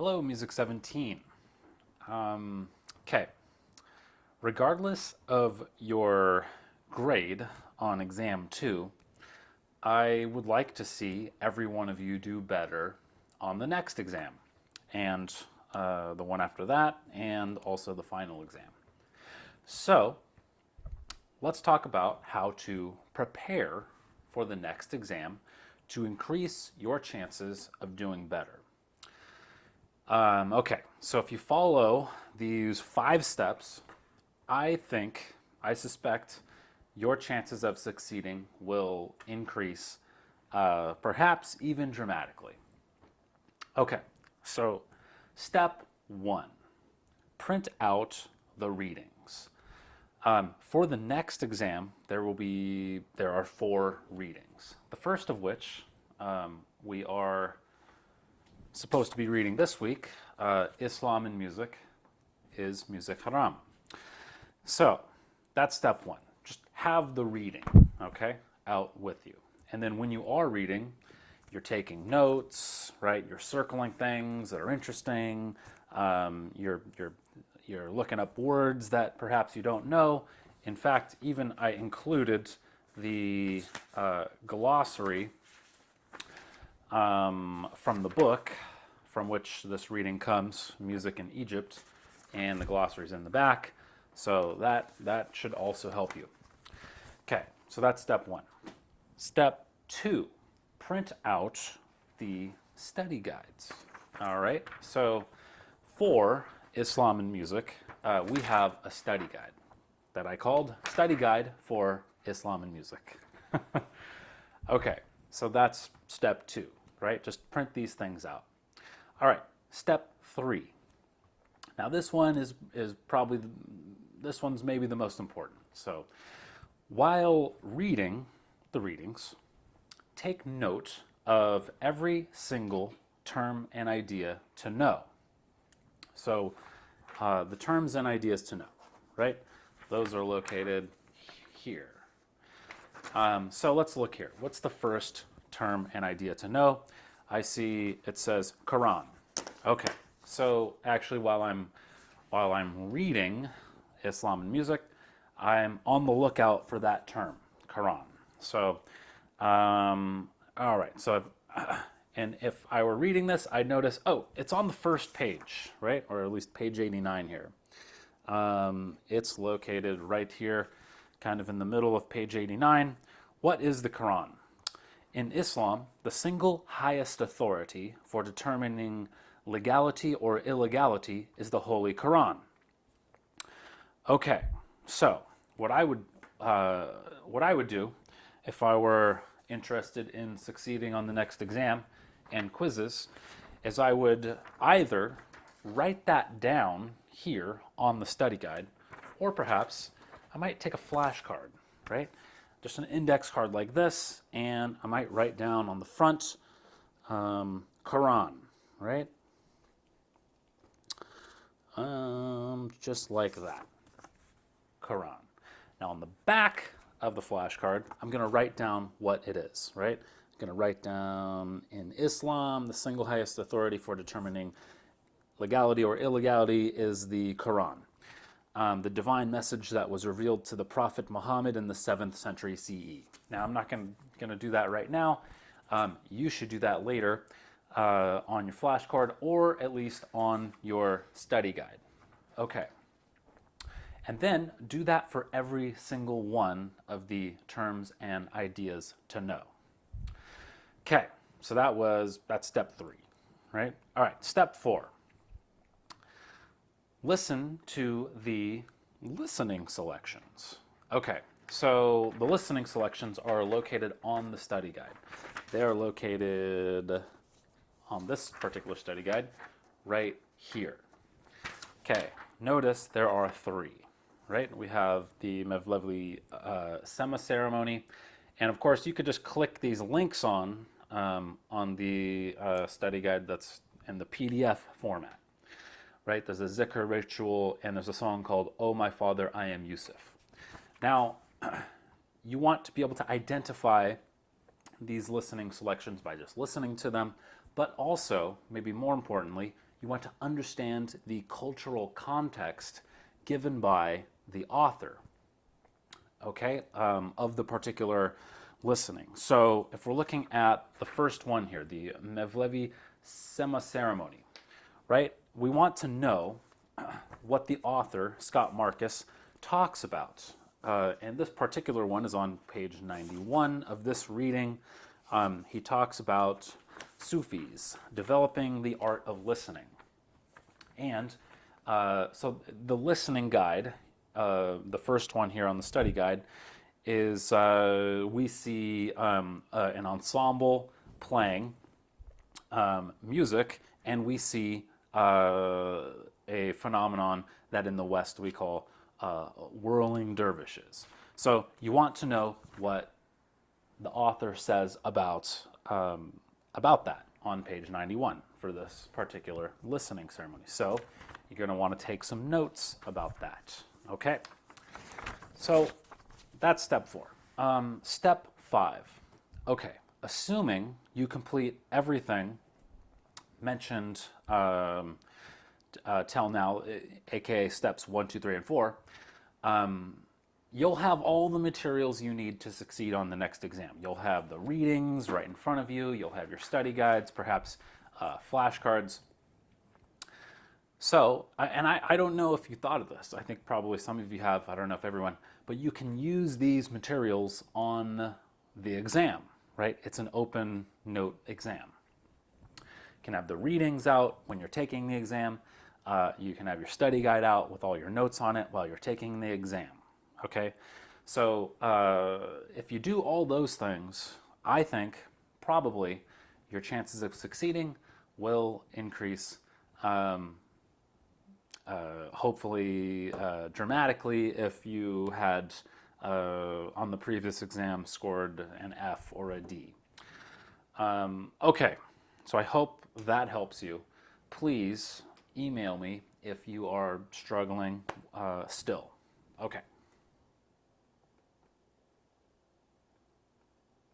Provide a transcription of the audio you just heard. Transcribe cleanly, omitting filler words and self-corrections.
Hello, Music 17. Okay, regardless of your grade on exam 2, I would like to see every one of you do better on the next exam and the one after that, and also the final exam. So, let's talk about how to prepare for the next exam to increase your chances of doing better. Okay, so if you follow these 5 steps, I suspect your chances of succeeding will increase, perhaps even dramatically. Okay, so step 1, print out the readings. For the next exam, there are 4 readings. The first of which we are supposed to be reading this week, Islam and Music is Music Haram. So that's step 1. Just have the reading, okay, out with you. And then when you are reading, you're taking notes, right? You're circling things that are interesting. You're looking up words that perhaps you don't know. In fact, even I included the glossary from the book from which this reading comes, Music in Egypt, and the glossary is in the back. So that should also help you. Okay, so that's step 1. Step 2, print out the study guides. All right, so for Islam and Music, we have a study guide that I called Study Guide for Islam and Music. Okay, so that's step 2, right? Just print these things out. All right, step 3. Now this one is probably, this one's maybe the most important. So while reading the readings, take note of every single term and idea to know. So the terms and ideas to know, right? Those are located here. So let's look here. What's the first term and idea to know? I see it says Quran. Okay, so actually while I'm reading Islam and Music, I'm on the lookout for that term, Quran. So, all right, so and if I were reading this, I'd notice, oh, it's on the first page, right? Or at least page 89 here. It's located right here, kind of in the middle of page 89. What is the Quran? In Islam, the single highest authority for determining legality or illegality is the Holy Quran. Okay, so what I would do if I were interested in succeeding on the next exam and quizzes is I would either write that down here on the study guide, or perhaps I might take a flashcard, right? Just an index card like this, and I might write down on the front Quran, right? Just like that, Quran. Now on the back of the flashcard, I'm going to write down what it is, right? I'm going to write down in Islam, the single highest authority for determining legality or illegality is the Quran. The divine message that was revealed to the Prophet Muhammad in the 7th century CE. Now, I'm not going to do that right now. You should do that later on your flashcard, or at least on your study guide. Okay. And then do that for every single one of the terms and ideas to know. Okay, so that's step 3, right? All right, step 4. Listen to the listening selections. Okay, so the listening selections are located on the study guide. They are located on this particular study guide right here. Okay, notice there are 3, right? We have the Mevlevi Sema ceremony, and of course you could just click these links on the study guide that's in the PDF format. Right? There's a zikr ritual, and there's a song called "Oh My Father, I Am Yusuf." Now, you want to be able to identify these listening selections by just listening to them, but also, maybe more importantly, You want to understand the cultural context given by the author, okay, of the particular listening. So if we're looking at the first one here, the Mevlevi Sema ceremony, right? We want to know what the author, Scott Marcus, talks about. And this particular one is on page 91 of this reading. He talks about Sufis developing the art of listening. And so the listening guide, the first one here on the study guide, is we see an ensemble playing music, and we see a phenomenon that in the West we call whirling dervishes. So you want to know what the author says about that on page 91 for this particular listening ceremony. So you're going to want to take some notes about that. Okay. So that's step 4. Step 5. Okay. Assuming you complete everything mentioned till now, aka steps 1, 2, 3, and 4, you'll have all the materials you need to succeed on the next exam. You'll have the readings right in front of you. You'll have your study guides, perhaps flashcards. So, and I don't know if you thought of this. I think probably some of you have. I don't know if everyone. But you can use these materials on the exam, right? It's an open note exam. You can have the readings out when you're taking the exam. You can have your study guide out with all your notes on it while you're taking the exam. Okay, so if you do all those things, I think probably your chances of succeeding will increase, hopefully dramatically, if you had on the previous exam scored an F or a D. Okay, so I hope that helps you. Please email me if you are struggling still. Okay.